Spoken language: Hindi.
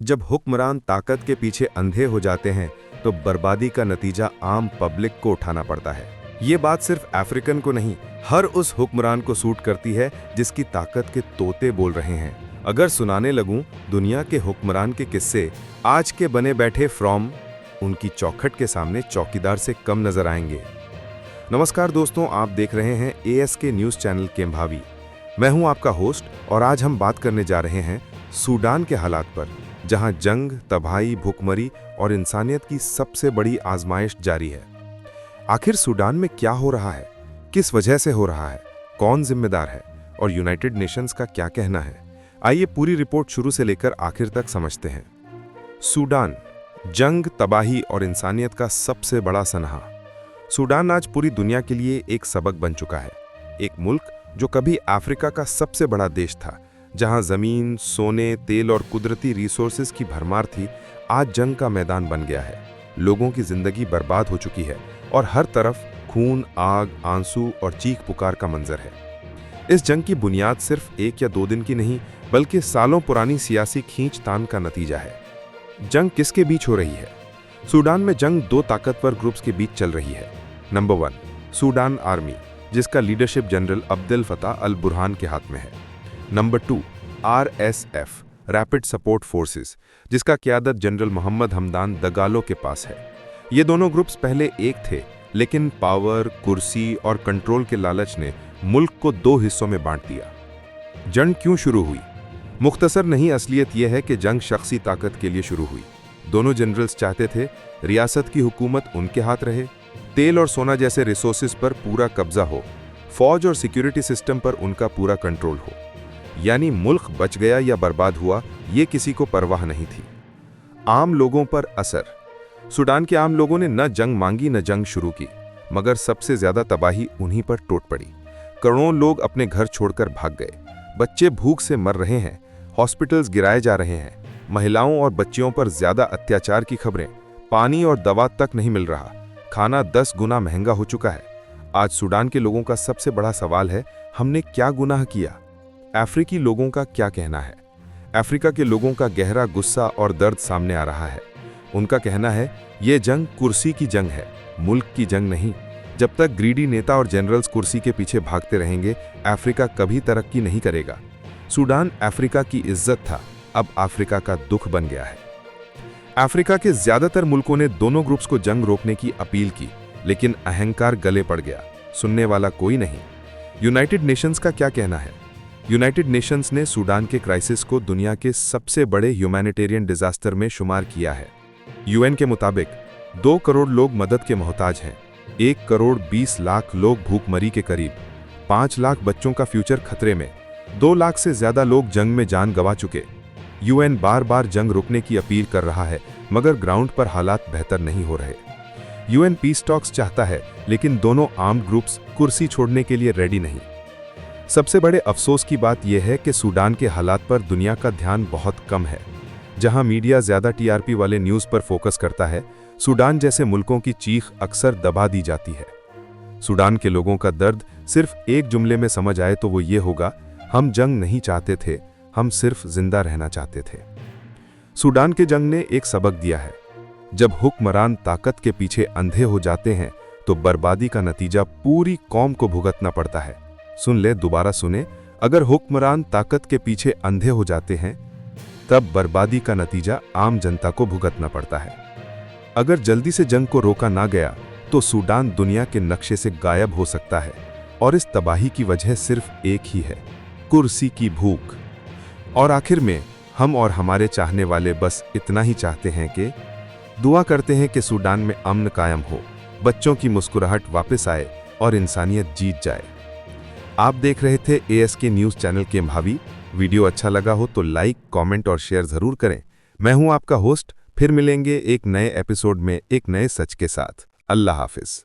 जब हुक्मरान ताकत के पीछे अंधे हो जाते हैं तो बर्बादी का नतीजा आम पब्लिक को उठाना पड़ता है। ये बात सिर्फ अफ्रीकन को नहीं, हर उस हुक्मरान को सूट करती है जिसकी ताकत के तोते बोल रहे हैं। अगर सुनाने लगूं दुनिया के हुक्मरान के किस्से, आज के बने बैठे फ्रॉम उनकी चौखट के सामने चौकीदार से कम नजर आएंगे। नमस्कार दोस्तों, आप देख रहे हैं ASK न्यूज चैनल केम्भावी। मैं हूं आपका होस्ट और आज हम बात करने जा रहे हैं सूडान के हालात पर, जहां जंग, तबाही, भूखमरी और इंसानियत की सबसे बड़ी आजमाइश जारी है। आखिर सूडान में क्या हो रहा है, किस वजह से हो रहा है, कौन जिम्मेदार है और यूनाइटेड नेशंस का क्या कहना है? आइए पूरी रिपोर्ट शुरू से लेकर आखिर तक समझते हैं। सूडान, जंग, तबाही और इंसानियत का सबसे बड़ा सनहा। सूडान आज पूरी दुनिया के लिए एक सबक बन चुका है। एक मुल्क जो कभी अफ्रीका का सबसे बड़ा देश था, जहां जमीन, सोने, तेल और कुदरती रिसोर्सेज की भरमार थी, आज जंग का मैदान बन गया है। लोगों की जिंदगी बर्बाद हो चुकी है और हर तरफ खून, आग, आंसू और चीख पुकार का मंजर है। इस जंग की बुनियाद सिर्फ 1 या 2 दिन की नहीं, बल्कि सालों पुरानी सियासी खींचतान का नतीजा है। जंग किसके बीच हो रही है? सूडान में जंग 2 ताकतवर ग्रुप्स के बीच चल रही है। नंबर 1, सूडान आर्मी, जिसका लीडरशिप जनरल अब्देल फताह अल बुरहान के हाथ में है। Number 2, RSF, rapid support forces, जिसका क़यादत जनरल मोहम्मद हमदान दगालो के पास है। ये दोनों ग्रुप्स पहले एक थे, लेकिन पावर, कुर्सी और कंट्रोल के लालच ने मुल्क को 2 हिस्सों में बांट दिया। जंग क्यों शुरू हुई? मुख्तसर नहीं, असलियत यह है कि जंग शख्सी ताकत के लिए शुरू हुई। दोनों जनरल्स चाहते थे रियासत की हुकूमत उनके हाथ रहे, तेल और सोना जैसे रिसोर्सेज पर पूरा कब्जा हो, फौज और सिक्योरिटी सिस्टम पर उनका पूरा कंट्रोल हो। यानी मुल्क बच गया या बर्बाद हुआ, ये किसी को परवाह नहीं थी। आम लोगों पर असर। सूडान के आम लोगों ने न जंग मांगी न जंग शुरू की, मगर सबसे ज्यादा तबाही उन्हीं पर टूट पड़ी। करोड़ों लोग अपने घर छोड़कर भाग गए। बच्चे भूख से मर रहे हैं, हॉस्पिटल्स गिराए जा रहे हैं, महिलाओं और बच्चियों पर ज्यादा अत्याचार की खबरें, पानी और दवा तक नहीं मिल रहा, खाना 10 गुना महंगा हो चुका है। आज सूडान के लोगों का सबसे बड़ा सवाल है, हमने क्या गुनाह किया? अफ्रीकी लोगों का क्या कहना है? अफ्रीका के लोगों का गहरा गुस्सा और दर्द सामने आ रहा है। उनका कहना है, ये जंग कुर्सी की जंग है, मुल्क की जंग नहीं। जब तक ग्रीडी नेता और जनरल्स कुर्सी के पीछे भागते रहेंगे, अफ्रीका कभी तरक्की नहीं करेगा। सूडान अफ्रीका की इज्जत था, अब अफ्रीका का दुख बन गया है। अफ्रीका के ज्यादातर मुल्कों ने दोनों ग्रुप्स को जंग रोकने की अपील की, लेकिन अहंकार गले पड़ गया, सुनने वाला कोई नहीं। यूनाइटेड नेशंस का क्या कहना है? यूनाइटेड नेशंस ने सूडान के क्राइसिस को दुनिया के सबसे बड़े ह्यूमैनिटेरियन डिजास्टर में शुमार किया है। UN के मुताबिक 2 करोड़ लोग मदद के मोहताज हैं, 1 करोड़ 20 लाख लोग भूखमरी के करीब, 5 लाख बच्चों का फ्यूचर खतरे में, 2 लाख से ज्यादा लोग जंग में जान गंवा चुके। UN बार बार जंग रुकने की अपील कर रहा है, मगर ग्राउंड पर हालात बेहतर नहीं हो रहे। UN पीस टॉक्स चाहता है, लेकिन दोनों आर्म्ड ग्रुप्स कुर्सी छोड़ने के लिए रेडी नहीं। सबसे बड़े अफसोस की बात यह है कि सूडान के हालात पर दुनिया का ध्यान बहुत कम है। जहां मीडिया ज्यादा TRP वाले न्यूज पर फोकस करता है, सूडान जैसे मुल्कों की चीख अक्सर दबा दी जाती है। सूडान के लोगों का दर्द सिर्फ एक जुमले में समझ आए तो वो ये होगा, हम जंग नहीं चाहते थे, हम सिर्फ जिंदा रहना चाहते थे। सूडान के जंग ने एक सबक दिया है, जब हुक्मरान ताकत के पीछे अंधे हो जाते हैं तो बर्बादी का नतीजा पूरी कौम को भुगतना पड़ता है। सुन ले, दोबारा सुने, अगर हुक्मरान ताकत के पीछे अंधे हो जाते हैं तब बर्बादी का नतीजा आम जनता को भुगतना पड़ता है। अगर जल्दी से जंग को रोका ना गया तो सूडान दुनिया के नक्शे से गायब हो सकता है, और इस तबाही की वजह सिर्फ एक ही है, कुर्सी की भूख। और आखिर में हम और हमारे चाहने वाले बस इतना ही चाहते हैं कि दुआ करते हैं कि सूडान में अमन कायम हो, बच्चों की मुस्कुराहट वापस आए और इंसानियत जीत जाए। आप देख रहे थे ASK न्यूज चैनल केम्भावी। वीडियो अच्छा लगा हो तो लाइक, कमेंट और शेयर जरूर करें। मैं हूं आपका होस्ट, फिर मिलेंगे एक नए एपिसोड में एक नए सच के साथ। अल्लाह हाफिज।